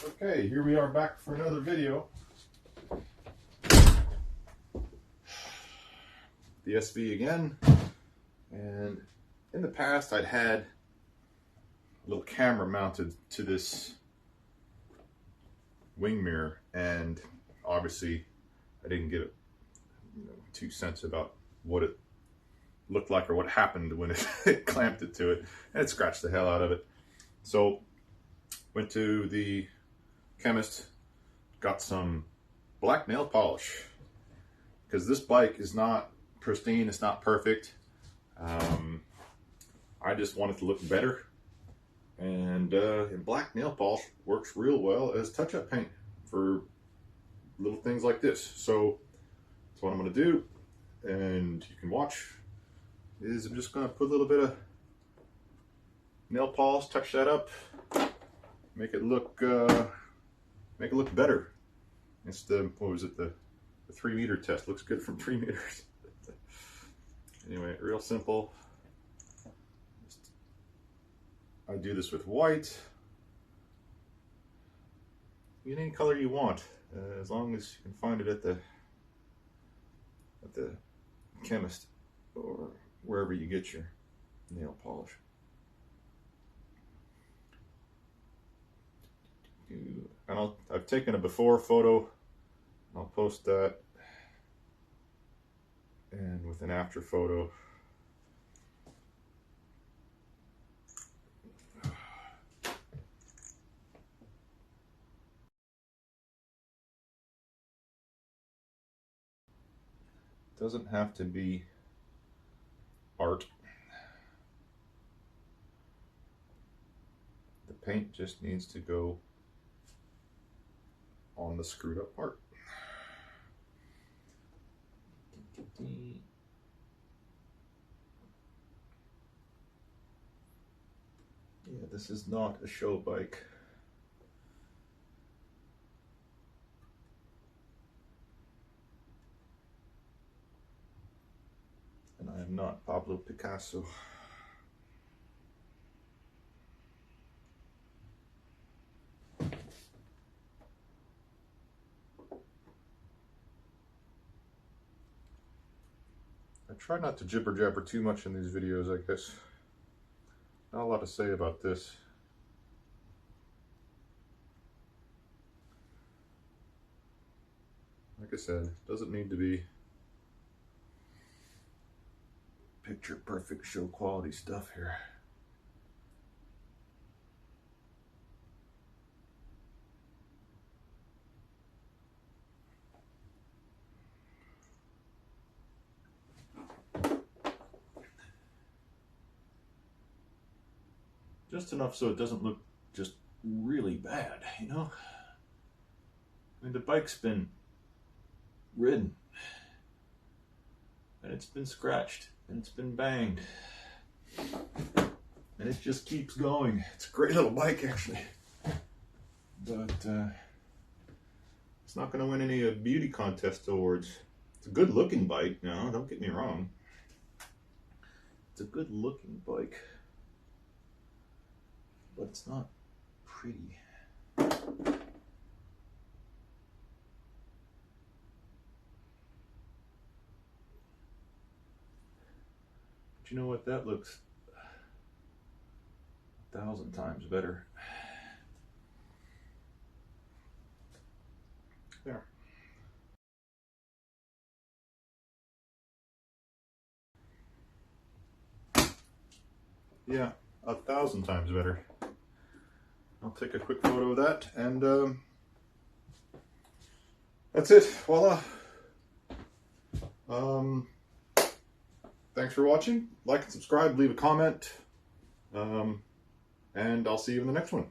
Okay, here we are back for another video. The SV again, and in the past I'd had a little camera mounted to this wing mirror, and obviously I didn't get 2 cents about what it looked like or what happened when it clamped it to it, and it scratched the hell out of it. So went to the chemist, got some black nail polish, because this bike is not pristine, it's not perfect. I just want it to look better, and black nail polish works real well as touch-up paint for little things like this. So that's what I'm going to do, and you can watch, is I'm just going to put a little bit of nail polish, touch that up, make it look better. It's the, what was it, the 3 meter test. Looks good from 3 meters. Anyway, real simple. I do this with white. Get any color you want, as long as you can find it at the chemist or wherever you get your nail polish. And I've taken a before photo. I'll post that, and with an after photo. Doesn't have to be art. The paint just needs to go on the screwed up part. Yeah, this is not a show bike. And I am not Pablo Picasso. I try not to jibber jabber too much in these videos, I guess. Not a lot to say about this. Like I said, doesn't need to be picture perfect show quality stuff here. Just enough so it doesn't look just really bad, you know? I mean, the bike's been ridden, and it's been scratched, and it's been banged, and it just keeps going. It's a great little bike, actually, but it's not going to win any beauty contest awards. It's a good looking bike now, don't get me wrong. It's a good looking bike, but it's not pretty. But you know what? That looks 1,000 times better. There. Yeah, 1,000 times better. I'll take a quick photo of that, and that's it. Voila. Thanks for watching. Like and subscribe, leave a comment, and I'll see you in the next one.